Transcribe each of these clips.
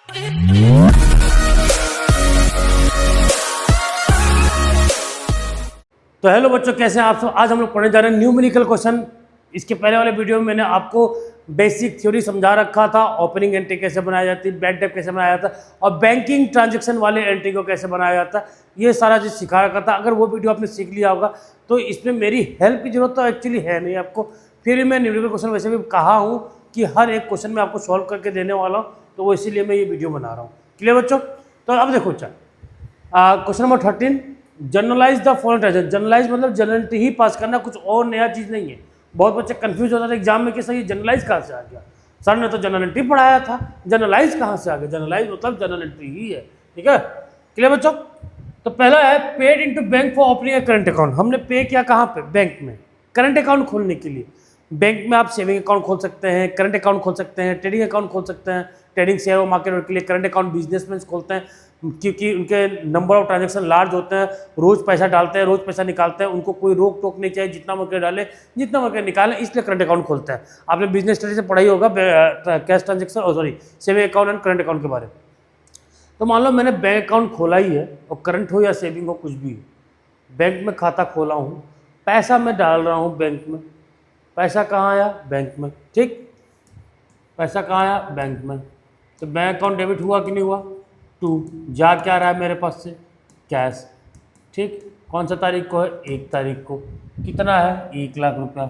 तो हेलो बच्चों, कैसे हैं आप सब। आज हम लोग पढ़ने जा रहे हैं न्यूमेरिकल क्वेश्चन। इसके पहले वाले वीडियो में मैंने आपको बेसिक थ्योरी समझा रखा था, ओपनिंग एंट्री कैसे बनाया जाती है, बैंक डेब्ट कैसे बनाया जाता है और बैंकिंग ट्रांजैक्शन वाले एंट्री को कैसे बनाया जाता है, ये सारा चीज़ सिखा रखा था। अगर वो वीडियो आपने सीख लिया होगा तो इसमें मेरी हेल्प की जरूरत तो एक्चुअली है नहीं आपको। फिर भी मैं न्यूमेरिकल क्वेश्चन वैसे भी कहा हूँ कि हर एक क्वेश्चन में आपको सॉल्व करके देने वाला हूँ, तो वो इसीलिए मैं ये वीडियो बना रहा हूँ। क्लियर बच्चों? तो अब देखो question number 13, generalize the following transaction. Generalize मतलब जनरलिटी ही पास करना, कुछ और नया चीज़ नहीं है। बहुत बच्चे कंफ्यूज होता था एग्जाम में कि सर ये जनरलाइज कहाँ से आ गया, सर ने तो जनरलिटी पढ़ाया था, जनरलाइज कहाँ से आ गया। जनरलाइज मतलब जनरलिटी ही है। ठीक है, क्लियर बच्चों? तो पहला है paid into bank for opening A current account. हमने पे किया कहाँ पे? बैंक में, करंट अकाउंट खोलने के लिए। बैंक में आप सेविंग अकाउंट खोल सकते हैं, करंट अकाउंट खोल सकते हैं, ट्रेडिंग अकाउंट खोल सकते हैं। ट्रेडिंग शेयर और मार्केट के लिए करंट अकाउंट बिजनेसमैन खोलते हैं क्योंकि उनके नंबर ऑफ ट्रांजैक्शन लार्ज होते हैं, रोज पैसा डालते हैं, रोज पैसा निकालते हैं, उनको कोई रोक टोक नहीं चाहिए, जितना मौके डाले जितना मौके निकालें, इसलिए करंट अकाउंट खोलते हैं। आपने बिजनेस स्टडी से पढ़ाई होगा कैश ट्रांजेक्शन और saving account and current account के बारे में। तो मान लो मैंने बैंक अकाउंट खोला ही है, और करंट हो या सेविंग हो कुछ भी, बैंक में खाता खोला हूँ, पैसा मैं डाल रहा हूँ बैंक में। पैसा कहाँ आया? बैंक में। ठीक, पैसा कहाँ आया? बैंक में। तो बैंक अकाउंट डेबिट हुआ कि नहीं हुआ? 2 जा क्या रहा है मेरे पास से? कैश। ठीक, कौन सा तारीख को है? 1 तारीख को। कितना है? 1 लाख रुपया।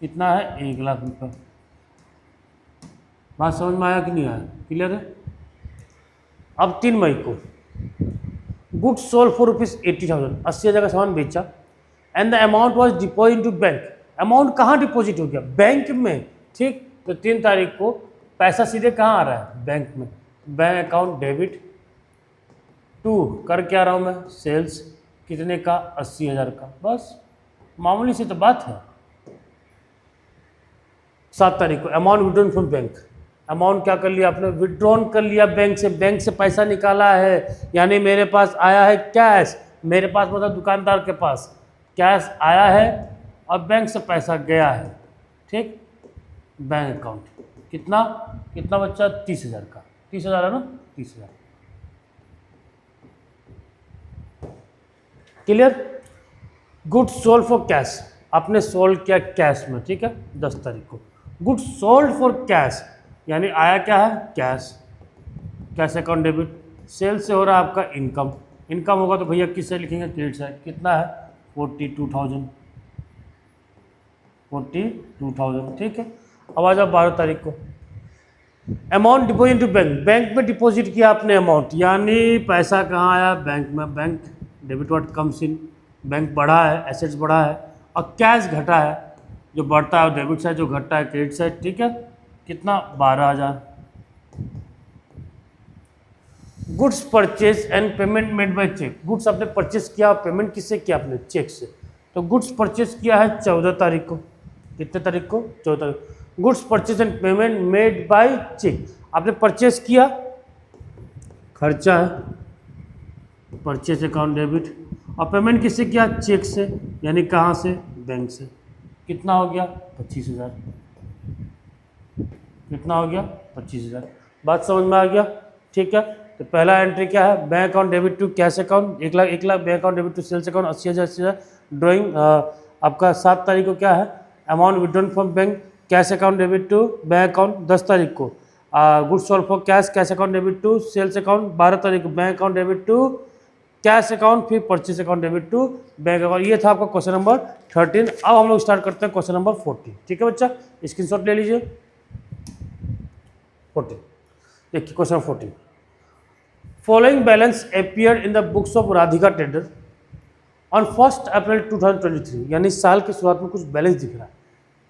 कितना है? 1 लाख रुपया। बात समझ में आया कि नहीं आया? क्लियर है? अब 3 मई को गुड्स सोल्ड फॉर ₹80,000, 80,000 का सामान बेचा, and the amount was deposit to bank. Amount कहाँ डिपॉजिट हो गया? बैंक में। ठीक, तो 3 तारीख को पैसा सीधे कहाँ आ रहा है? बैंक में। बैंक अकाउंट डेबिट टू कर क्या रहा हूँ मैं? सेल्स। कितने का? 80,000 का। बस मामूली सी तो बात है। 7 तारीख को amount withdrawn from bank. Amount क्या कर लिया आपने? विड्रॉन कर लिया बैंक से। बैंक से पैसा निकाला है, यानी मेरे पास आया है कैश। मेरे पास मतलब दुकानदार के पास कैश आया है और बैंक से पैसा गया है। ठीक, बैंक अकाउंट कितना कितना बच्चा? 30,000 का। 30,000 है ना? 30,000। Clear? Goods sold for cash, आपने सोल्ड किया कैश में। ठीक है, 10 तारीख को गुड्स सोल्ड फॉर कैश, यानी आया क्या है? Cash. Cash account debit. Sales से हो रहा है आपका इनकम। इनकम होगा तो भैया किससे लिखेंगे? Credit side. कितना है? 42,000। 42,000। ठीक है, अब आ जाओ 12 तारीख को। Amount deposit to bank. Bank में डिपॉजिट किया आपने अमाउंट, यानी पैसा कहाँ आया? बैंक में। Bank debit what comes in. Bank बढ़ा है, एसेट्स बढ़ा है, और कैश घटा है। जो बढ़ता है डेबिट साइड, जो घटता है क्रेडिट साइड। ठीक है, कितना? 12,000। Goods purchase and payment made by cheque. Goods आपने परचेज किया और पेमेंट किससे किया? आपने चेक से। तो गुड्स परचेज किया है 14 तारीख को। कितने तारीख को? 14 तारीख। Goods purchase and payment made by cheque. आपने परचेज किया, खर्चा है, परचेज अकाउंट डेबिट, और पेमेंट किससे किया? चेक से, यानी कहाँ से? बैंक से। कितना हो गया? 25,000। कितना हो गया? 25,000। बात समझ में आ गया? ठीक है, तो पहला एंट्री क्या है? Bank account debit to cash account 1 lakh. 1 lakh bank account debit to sales account 80,000। 80,000 drawing. आपका 7 तारीख को क्या है? Amount withdrawn from bank cash account debit to bank account 10 तारीख को। Goods sold for cash cash account debit to sales account 12 तारीख को। Bank account debit to cash account, फिर purchase account debit to bank account. ये था आपका question number 13। अब हम लोग स्टार्ट करते हैं क्वेश्चन नंबर 14। ठीक है बच्चा, स्क्रीनशॉट ले लीजिए। 14 देखिए, question 14। Following balance appeared in the books of Radhika trader on 1 अप्रैल 2023, यानी साल की शुरुआत में कुछ बैलेंस दिख रहा है।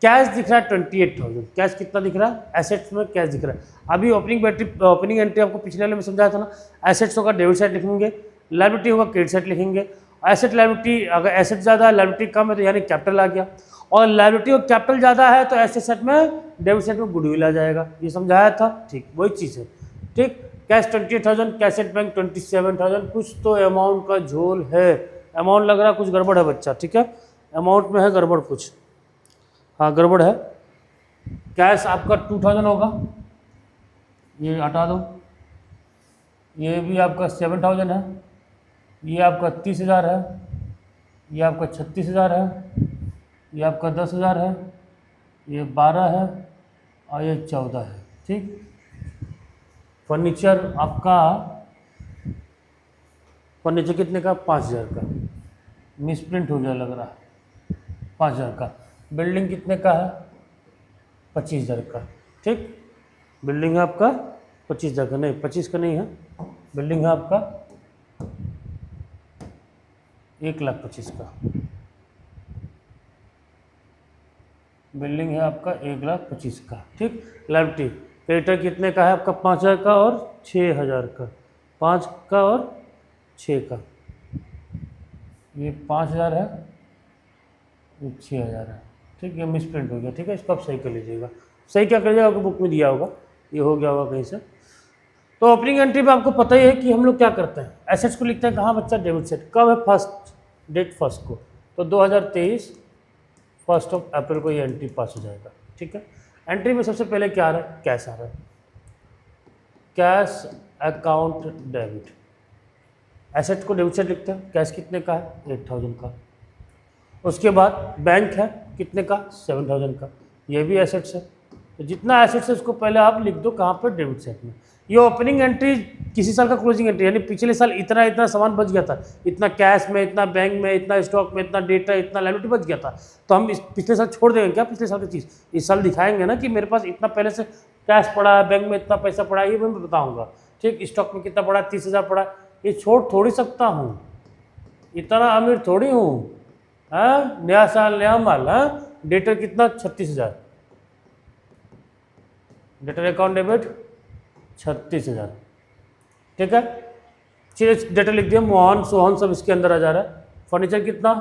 कैश दिख रहा है 28,000। कैश कितना दिख रहा है? एसेट्स में कैश दिख रहा है। अभी ओपनिंग एंट्री आपको पिछले वाले में समझाया था ना, एसेट्स होगा डेबिट साइड लिखेंगे, लायबिलिटी होगा क्रेडिट साइड लिखेंगे। एसेट लायबिलिटी, अगर एसेट ज़्यादा है लायबिलिटी कम है तो यानी कैपिटल आ गया, और लायबिलिटी और कैपिटल ज़्यादा है तो एसेट साइड में डेबिट साइड में गुडविल आ जाएगा। ये समझाया था। ठीक, वही चीज़ है। ठीक, कैश 28,000, कैश एट बैंक 27,000। कुछ तो अमाउंट का झोल है, अमाउंट लग रहा कुछ गड़बड़ है बच्चा। ठीक है, अमाउंट में है गड़बड़ कुछ, हाँ गड़बड़ है। कैश आपका 2,000 होगा, ये हटा दो, ये भी आपका 7000 है, ये आपका 30,000 है, ये आपका 36,000 है, ये आपका 10,000 है, ये 12 है और ये 14 है। ठीक, फर्नीचर आपका, फर्नीचर कितने का? 5,000 का। मिसप्रिंट हो गया लग रहा है, 5,000 का। बिल्डिंग कितने का है? 25,000 का। ठीक, बिल्डिंग है आपका 25,000 का, नहीं 25 का नहीं है, बिल्डिंग है आपका 1,25,000 का। बिल्डिंग है आपका 1,25,000 का। ठीक, लाइबिलिटी क्रेडिटर कितने का है आपका? 5,000 का और 6,000 का, 5 का और 6 का। ये 5,000 है, ये 6,000 है। ठीक, ये मिसप्रिंट हो गया। ठीक है, इसको आप सही कर लीजिएगा। सही क्या कर लीजिएगा, आपको बुक में दिया होगा, ये हो गया होगा कहीं से। तो ओपनिंग एंट्री में आपको पता ही है कि हम लोग क्या करते हैं, एसेट्स को लिखते हैं कहाँ बच्चा? Debit side. कब है? फर्स्ट डेट फर्स्ट को, तो 2023 1 अप्रैल को ये एंट्री पास हो जाएगा। ठीक है, एंट्री में सबसे पहले क्या आ रहा है? कैश आ रहा है, कैश अकाउंट डेबिट। एसेट को डेबिट साइड लिखते हैं, कैश कितने का है? 8,000 का। उसके बाद बैंक है कितने का? 7,000 का, ये भी एसेट्स है। तो जितना एसेट्स है उसको पहले आप लिख दो कहाँ पर? डेबिट साइड में। ये ओपनिंग एंट्री किसी साल का क्लोजिंग एंट्री, यानी पिछले साल इतना इतना सामान बच गया था, इतना कैश में, इतना बैंक में, इतना स्टॉक में, इतना डेटा, इतना लायबिलिटी बच गया था, तो हम इस पिछले साल छोड़ देंगे क्या? पिछले साल की चीज़ इस साल दिखाएंगे ना कि मेरे पास इतना पहले से कैश पड़ा है, बैंक में इतना पैसा पड़ा है, ये मैं बताऊँगा। ठीक, स्टॉक में कितना पड़ा? 30,000 पड़ा। ये छोड़ थोड़ी सकता हूँ, इतना अमीर थोड़ी हूँ। हाँ, नया साल नया माल। हाँ, डेटर कितना? 36,000। Debtor account debit 36,000। ठीक है, चलिए डेटा लिख दिया, मोहन सोहन सब इसके अंदर आ जा रहा है। फर्नीचर कितना?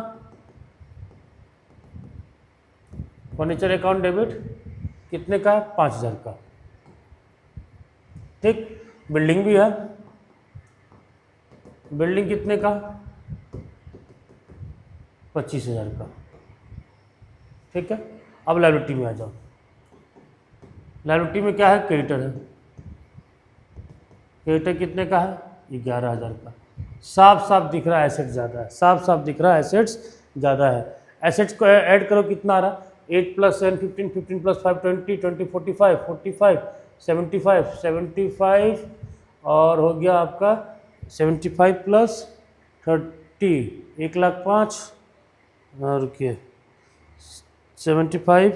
फर्नीचर अकाउंट डेबिट कितने का है? 5,000 का। ठीक, बिल्डिंग भी है, बिल्डिंग कितने का? 25,000 का। ठीक है, अब लायबिलिटी में आ जाओ। लायबिलिटी में क्या है? क्रेडिटर है, क्रेडिटर कितने का है? 11,000 का। साफ साफ दिख रहा है एसेट्स ज़्यादा है, साफ साफ दिख रहा है एसेट्स ज़्यादा है। एसेट्स को ऐड करो, कितना आ रहा? 8 + 7 15, 15 + 5 20, 20 45, 45 75, 75 और हो गया आपका 75 + 30 1,05,000 और रुकिए 75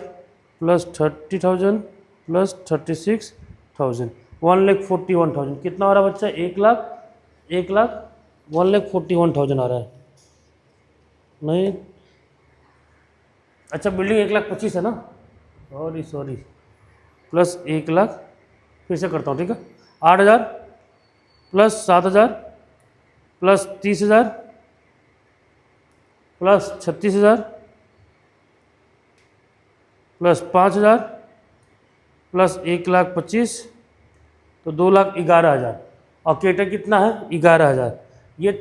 + 30,000 + 36,000 1,41,000। कितना आ रहा बच्चा? 1,41,000 आ रहा है। नहीं, अच्छा बिल्डिंग 1,25,000 है ना, सॉरी प्लस 1,00,000, फिर से करता हूँ। ठीक है, 8,000 + 7,000 + 30,000 + 36,000 + 5,000 + 1,25,000 तो 2,11,000। और क्रेडिटर कितना है? 11,000। ये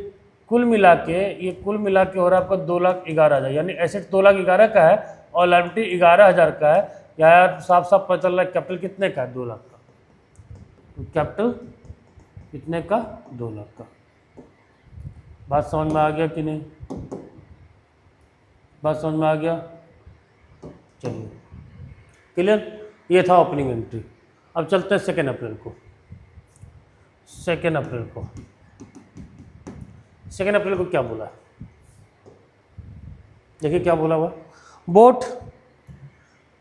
कुल मिला के हो रहा है आपका 2,11,000, यानी एसेट 2,11,000 का है और लायबिलिटी 11,000 का है। यार साफ साफ पता चल रहा है कैपिटल कितने का है? 2 लाख का। तो कैपिटल कितने का? 2 लाख का। बात समझ में आ गया कि नहीं? बात समझ में आ गया? चलिए क्लियर, ये था ओपनिंग एंट्री। अब चलते हैं 2 अप्रैल को। 2 अप्रैल को 2 अप्रैल को क्या बोला? देखिए क्या बोला हुआ, boat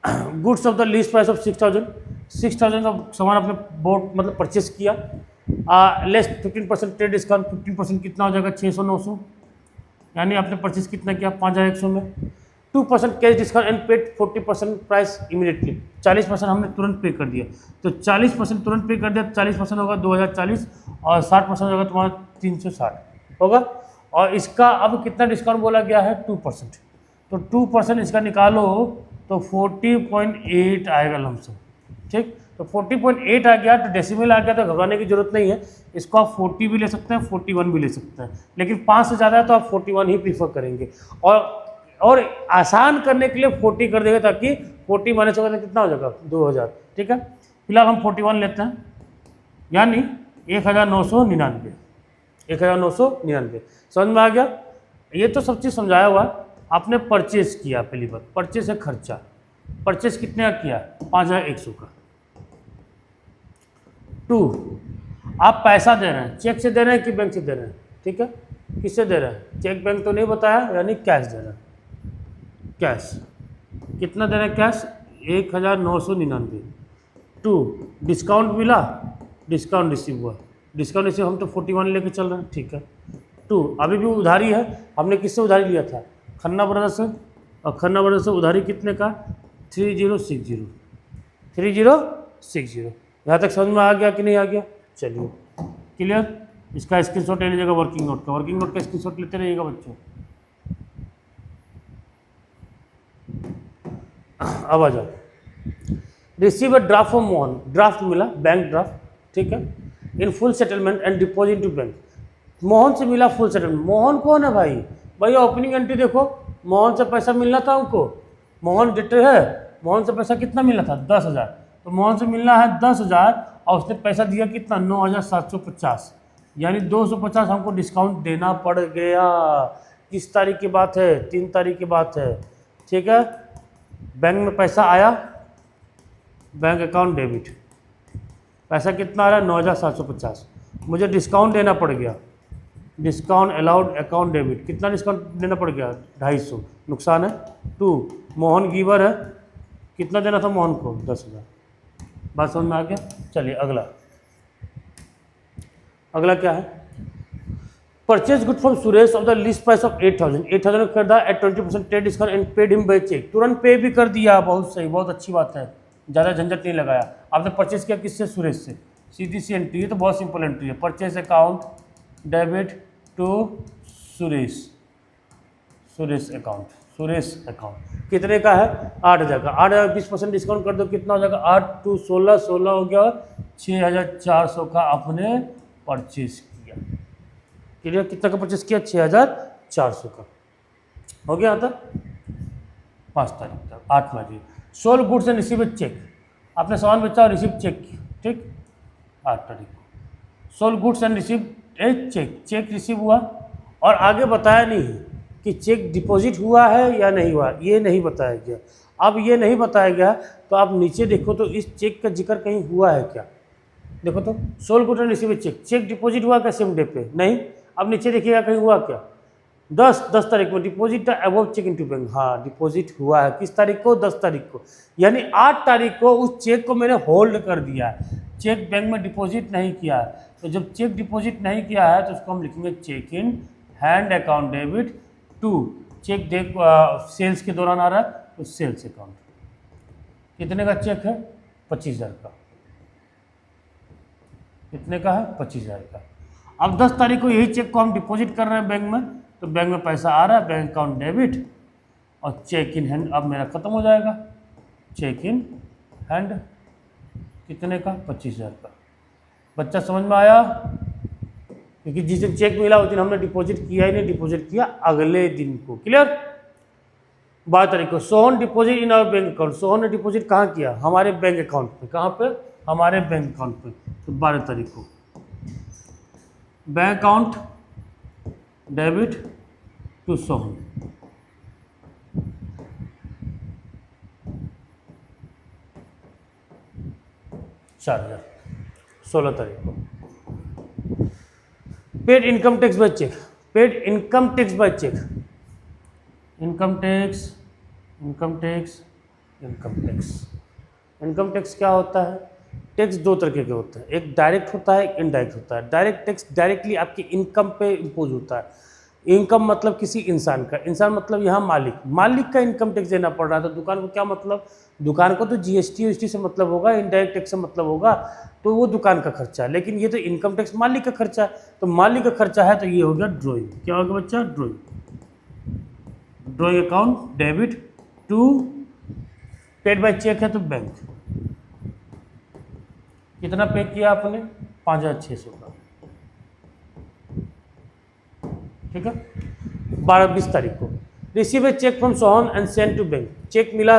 goods of the least price of 6,000 का सामान आपने बोट मतलब परचेस किया, लेस 15% ट्रेड डिस्काउंट, 15% कितना हो जाएगा? 600-900, यानी आपने परचेस कितना किया? 5,100 में। 2% cash discount and paid 40% price immediately, 40% हमने तुरंत पे कर दिया। तो 40% तुरंत पे कर दिया, 40% होगा 2,040 और 60% होगा तुम्हारा 360 होगा। और इसका अब कितना डिस्काउंट बोला गया है? 2%। तो 2% इसका निकालो तो 40.8 आएगा लमसम। ठीक, तो 40.8 आ गया, तो डेसिमल आ गया, तो घबराने की जरूरत नहीं है। इसको आप 40 भी ले सकते हैं, 41 भी ले सकते हैं, लेकिन 5 से ज़्यादा है तो आप 41 ही प्रीफर करेंगे। और आसान करने के लिए 40 कर देगा, ताकि 40 - होगा तो कितना हो जाएगा? 2,000। ठीक है, फिलहाल हम 41 लेते हैं। यानी 1999, 1999। समझ में आ गया? ये तो सब चीज़ समझाया हुआ। आपने परचेस किया, पहली बात परचेस है खर्चा। परचेस कितने का किया? 5100 का। 2, आप पैसा दे रहे हैं, चेक से दे रहे हैं कि बैंक से दे रहे हैं? ठीक है, किससे दे रहे हैं? चेक बैंक तो नहीं बताया, यानी कैश दे रहे हैं। कैश कितना दे रहे हैं? कैश 1999। 2, डिस्काउंट मिला, डिस्काउंट रिसीव हुआ। डिस्काउंट रिसीव हम तो 41 लेके चल रहे हैं, ठीक है। 2, अभी भी उधारी है, हमने किससे उधारी लिया था? खन्ना ब्रदर्स से। और खन्ना ब्रदर्स से उधारी कितने का? 3060, 3060। यहाँ तक समझ में आ गया कि नहीं आ गया? चलिए क्लियर। इसका स्क्रीनशॉट ले लीजिएगा वर्किंग नोट का। वर्किंग नोट का स्क्रीनशॉट लेते रहिएगा बच्चों। अब आ जाओ। Receive a draft from Mohan. Draft मिला, बैंक ड्राफ्ट, ठीक है। In full settlement and deposit to bank. Mohan से मिला फुल सेटलमेंट। मोहन कौन है भाई? भैया ओपनिंग एंट्री देखो, मोहन से पैसा मिलना था हमको। मोहन डेटर है, मोहन से पैसा कितना मिलना था? 10,000। तो मोहन से मिलना है 10,000 और उसने पैसा दिया कितना? 9,750, यानी 250 हमको डिस्काउंट देना पड़ गया। किस तारीख की बात है? 3 तारीख की बात है, ठीक है। बैंक में पैसा आया, बैंक अकाउंट डेबिट, पैसा कितना आ रहा है? 9,750। मुझे डिस्काउंट देना पड़ गया, डिस्काउंट अलाउड अकाउंट डेबिट। कितना डिस्काउंट देना पड़ गया? 250, नुकसान है। 2, मोहन गिवर है, कितना देना था मोहन को? 10,000। बात समझ में आ गया? चलिए अगला। अगला क्या है? Purchase good from Suresh of the list price of 8,000। 8,000 खरीदा at 20% trade discount and paid him by cheque. तुरंत पे भी कर दिया, बहुत सही, बहुत अच्छी बात है, ज़्यादा झंझट नहीं लगाया। आपने परचेज किया किससे? सुरेश से। सीधी सी एंट्री है, तो बहुत सिंपल एंट्री है। Purchase account debit to Suresh, Suresh account, Suresh account. कितने का है? 8,000 का। 8,000 20% डिस्काउंट कर दो, कितना हो जाएगा? 8 2 16, 16 हो गया, 6,400 का आपने परचेज किया। क्लियर? कितना का परचेज किया? 6,400 का। हो गया था 5 तारीख तक, 8 मई। Sold goods and receive cheque. आपने सामान बेचा और रिसीव चेक किया, ठीक, 8 तारीख को। Sold goods and receive cheque, cheque receive हुआ और आगे बताया नहीं कि चेक डिपॉजिट हुआ है या नहीं हुआ, ये नहीं बताया गया। अब ये नहीं बताया गया तो आप नीचे देखो तो इस चेक का जिक्र कहीं हुआ है क्या? देखो तो, sold goods and receive cheque, cheque deposit हुआ क्या सेम डे पे? नहीं। अब नीचे देखिएगा कहीं हुआ क्या? 10 तारीख को deposit above cheque into bank. हाँ, डिपॉजिट हुआ है। किस तारीख को? 10 तारीख को। यानी 8 तारीख को उस चेक को मैंने होल्ड कर दिया है, चेक बैंक में डिपॉजिट नहीं किया है। तो जब चेक डिपॉजिट नहीं किया है तो उसको हम लिखेंगे cheque in hand account debit to, cheque देख सेल्स के दौरान आ रहा है तो सेल्स अकाउंट। कितने का चेक है? 25,000 का। कितने का है? 25,000 का। अब 10 तारीख को यही चेक को हम डिपॉजिट कर रहे हैं बैंक में, तो बैंक में पैसा आ रहा है, बैंक अकाउंट डेबिट और चेक इन हैंड अब मेरा खत्म हो जाएगा। चेक इन हैंड कितने का? 25,000 का। बच्चा समझ में आया? क्योंकि जिस दिन चेक मिला उस दिन हमने डिपॉजिट किया ही नहीं, डिपॉजिट किया अगले दिन को। क्लियर? 12 तारीख को Sohan deposit in our bank account. Sohan ने डिपॉजिट कहाँ किया? हमारे बैंक अकाउंट पे। कहाँ पे? हमारे बैंक अकाउंट पे। तो 12 तारीख को bank account debit to Sohan. ₹4,000। 16 तारीख को paid income tax by cheque. Paid income tax by cheque. Income tax, income tax, income tax. Income tax क्या होता है? टैक्स 2 तरीके के होते हैं, एक डायरेक्ट होता है, एक इनडायरेक्ट होता है। डायरेक्ट टैक्स डायरेक्टली आपकी इनकम पे इम्पोज होता है। इनकम मतलब किसी इंसान का, इंसान मतलब यहाँ मालिक, मालिक का इनकम टैक्स देना पड़ रहा है। तो दुकान को क्या मतलब? दुकान को तो जीएसटी से मतलब होगा, इनडायरेक्ट टैक्स से मतलब होगा, तो वो दुकान का खर्चा है। लेकिन ये तो इनकम टैक्स मालिक का खर्चा है, तो मालिक का खर्चा है तो ये हो गया ड्रॉइंग। क्या होगा बच्चा? Drawing. Drawing account debit to, paid by cheque है तो बैंक। कितना पे किया आपने? 5,600 का। ठीक है। 12-20 तारीख को receive a cheque from Sohan and send to bank. Cheque मिला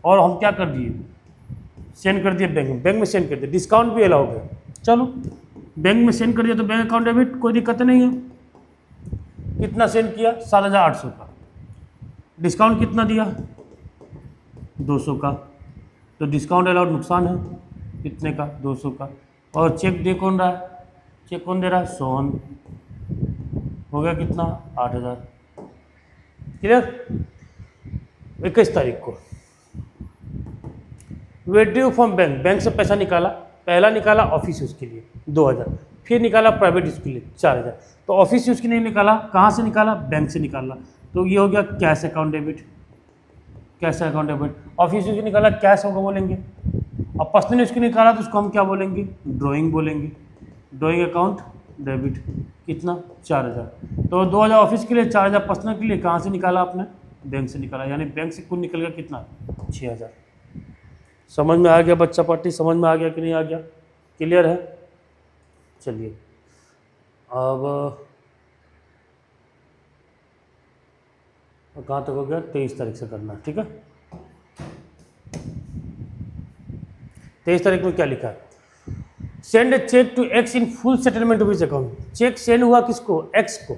और हम क्या कर दिए? सेंड कर दिए बैंक में। बैंक में सेंड कर दिए। डिस्काउंट भी अलाउड है, चलो बैंक में सेंड कर दिया तो बैंक अकाउंट डेबिट, कोई दिक्कत नहीं है। कितना सेंड किया? 7,800 का। डिस्काउंट कितना दिया? 200 का। तो डिस्काउंट अलाउड नुकसान है, कितने का? 200 का। और चेक दे कौन रहा है? चेक कौन दे रहा है? सोहन। हो गया कितना? 8,000। क्लियर? 21 तारीख को विड्रॉ फ्रॉम बैंक, बैंक से पैसा निकाला। पहला निकाला ऑफिस यूज़ के लिए 2,000, फिर निकाला प्राइवेट यूज़ के लिए 4,000। तो ऑफिस यूज़ के लिए निकाला, कहाँ से निकाला? बैंक से निकाला। तो ये हो गया cash account debit, cash account debit. Office use के निकाला कैश होगा बोलेंगे, और पर्सनल यूज़ के निकाला तो उसको हम क्या बोलेंगे? ड्राइंग बोलेंगे। ड्राइंग अकाउंट डेबिट कितना? 4,000। तो 2,000 ऑफिस के लिए, 4,000 पर्सनल के लिए। कहाँ से निकाला आपने? बैंक से निकाला, यानी बैंक से कुल निकल गया कितना? 6,000। समझ में आ गया बच्चा पार्टी? समझ में आ गया कि नहीं आ गया? क्लियर है? चलिए अब कहाँ तक हो गया? 23 तारीख से करना, ठीक है। 23 तारीख में क्या लिखा है? Send a cheque to X in full settlement of his account. Cheque send हुआ किसको? एक्स को,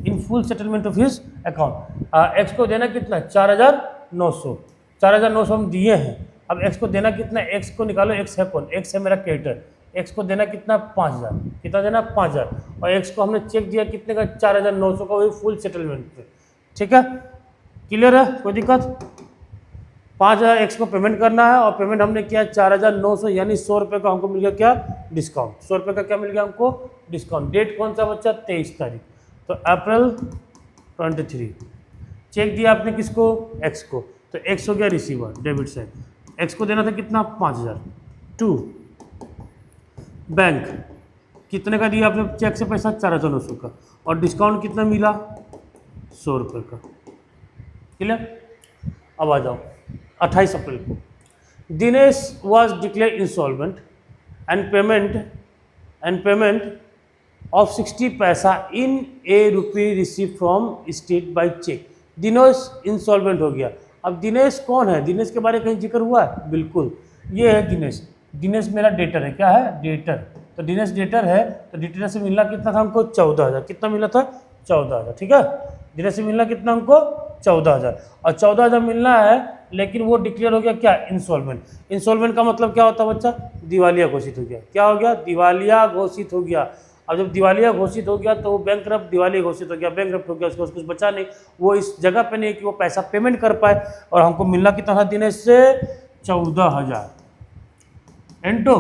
in full settlement of his account. X को देना कितना? 4,900। 4,900 हम दिए हैं। अब एक्स को देना कितना? एक्स को निकालो, एक्स है कौन? एक्स है मेरा क्रेडिटर। एक्स को देना कितना? 5,000। कितना देना? 5,000। और एक्स को हमने चेक दिया कितने का? 4,900 का, वही फुल सेटलमेंट पे, ठीक है। क्लियर है? कोई दिक्कत? 5,000 एक्स को पेमेंट करना है, और पेमेंट हमने किया 4,900, यानी 100 रुपये का हमको मिल गया क्या? डिस्काउंट। 100 रुपये का क्या मिल गया हमको? डिस्काउंट। डेट कौन सा बच्चा? 23 तारीख। तो अप्रैल 23। चेक दिया आपने किसको? एक्स को। तो एक्स हो गया रिसीवर, डेबिट साइड। एक्स को देना था कितना? 5,000। टू बैंक, कितने का दिया आपने चेक से पैसा? 4,900 का। और डिस्काउंट कितना मिला? 100 रुपये का। क्लियर? अब आ जाओ 28 अप्रैल को। Dinesh was declared insolvent and payment of 60 paisa in a rupee receive from state by cheque. Dinesh insolvent हो गया। अब दिनेश कौन है? दिनेश के बारे में कहीं जिक्र हुआ है? बिल्कुल, ये है दिनेश। दिनेश मेरा डेटर है। क्या है? डेटर। तो दिनेश डेटर है, तो डेटर से मिलना कितना था हमको? 14,000। कितना मिला था? 14,000, ठीक है। दिनेश से मिलना कितना हमको? 14,000। और 14,000 मिलना है, लेकिन वो डिक्लेयर हो गया क्या? इंसॉल्वेंट। इंसॉल्वेंट का मतलब क्या होता है बच्चा? दिवालिया घोषित हो गया। क्या हो गया? दिवालिया घोषित हो गया। अब जब दिवालिया घोषित हो गया तो वो बैंकरप्ट दिवालिया घोषित हो गया, बैंकरप्ट हो गया, उसको कुछ बचा नहीं। वो इस जगह पे नहीं कि वो पैसा पेमेंट कर पाए। और हमको मिलना कितना था दिनेश से? 14,000 इंटू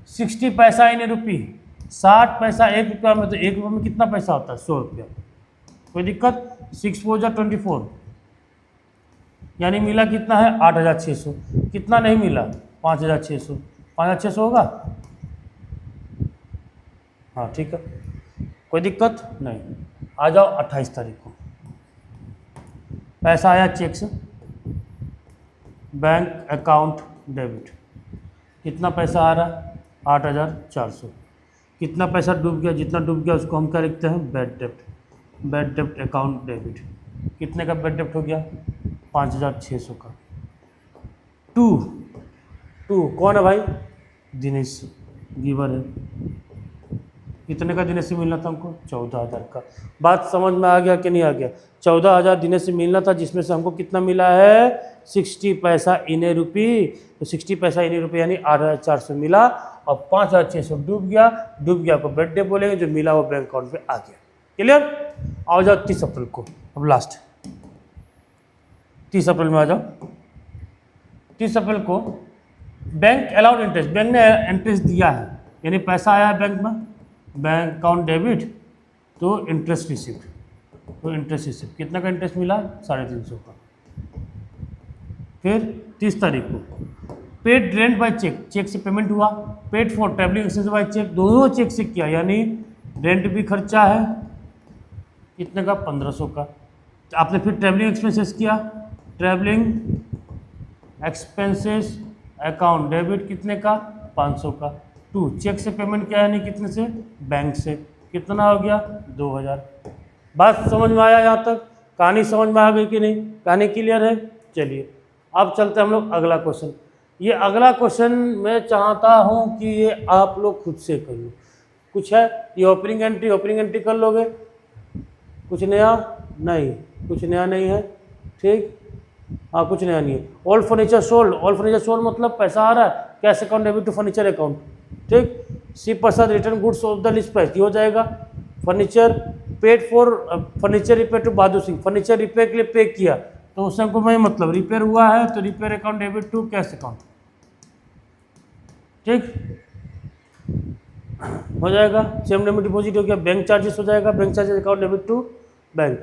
60 पैसा इन रुपी, 60 पैसा 1 रुपया में। तो 1 रुपये में कितना पैसा होता है? 100 रुपया। कोई दिक्कत? 6 4 24, यानी मिला कितना है? 8,600। कितना नहीं मिला? 5,600। 5,600 होगा? हाँ ठीक है, कोई दिक्कत नहीं। आ जाओ 28 तारीख को। पैसा आया चेक से, बैंक अकाउंट डेबिट। कितना पैसा आ रहा है? 8,400। कितना पैसा डूब गया? जितना डूब गया उसको हम क्या लिखते हैं? बैड डेप्ट। बैड डेप्ट अकाउंट डेबिट। कितने का बैड डेप्ट हो गया? 5,600 का। टू कौन है भाई? दिनेश, गिवर है। कितने का दिनेश से मिलना था हमको? 14,000 का। बात समझ में आ गया कि नहीं आ गया? 14,000 दिनेश से मिलना था, जिसमें से हमको कितना मिला है? 60 पैसा इन ए रुपी। तो 60 पैसा इन ए रुपी यानी 8,400 मिला, और 5,600 डूब गया। डूब गया को बर्थडे बोलेंगे, जो मिला वो बैंक अकाउंट पे आ गया। क्लियर? आ जाओ 30 अप्रैल को। अब लास्ट 30 अप्रैल में आ जाओ। 30 अप्रैल को बैंक अलाउड इंटरेस्ट, बैंक ने इंटरेस्ट दिया है, यानी पैसा आया है बैंक में, बैंक अकाउंट डेबिट, तो इंटरेस्ट रिसिप्ट। तो इंटरेस्ट रिसिप्ट कितना का इंटरेस्ट मिला? 350 का। फिर 30 तारीख को paid rent by cheque, cheque से पेमेंट हुआ। Paid for travelling expense by cheque, दोनों चेक से किया, यानी रेंट भी खर्चा है। कितने का? 1,500 का। आपने फिर ट्रैवलिंग एक्सपेंसेस किया, ट्रैवलिंग एक्सपेंसेस अकाउंट डेबिट कितने का? 500 का। टू चेक से पेमेंट किया, यानी कितने से? बैंक से। कितना हो गया? 2,000। बात समझ में आया यहाँ तक? कहानी समझ में आ गई कि नहीं? कहानी क्लियर है? चलिए अब चलते हैं हम लोग अगला क्वेश्चन। ये अगला क्वेश्चन मैं चाहता हूँ कि ये आप लोग खुद से कर लो। कुछ है ये ओपनिंग एंट्री कर लोगे, कुछ नया नहीं, कुछ नया नहीं है, ठीक। हाँ कुछ नया नहीं है। ऑल फर्नीचर सोल्ड मतलब पैसा आ रहा है, cash account debit to furniture account, ठीक। C Prasad return goods of the list price, ये हो जाएगा। Furniture paid for furniture repair to Bahadur Singh, furniture repair के लिए पे किया, तो उस को मैं मतलब रिपेयर हुआ है तो repair account debit to cash account, ठीक हो जाएगा। सेम डेबिट डिपॉजिट हो गया। बैंक चार्जेस हो जाएगा, bank charges account debit to bank.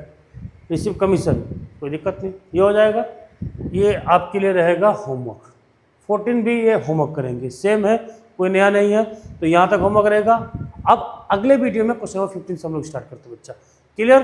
Receive commission, कोई दिक्कत नहीं, ये हो जाएगा। ये आपके लिए रहेगा होमवर्क। 14 भी ये होमवर्क करेंगे, सेम है, कोई नया नहीं है, तो यहाँ तक होमवर्क रहेगा। अब अगले वीडियो में क्वेश्चन नंबर 15 से हम लोग स्टार्ट करते हैं बच्चा। क्लियर।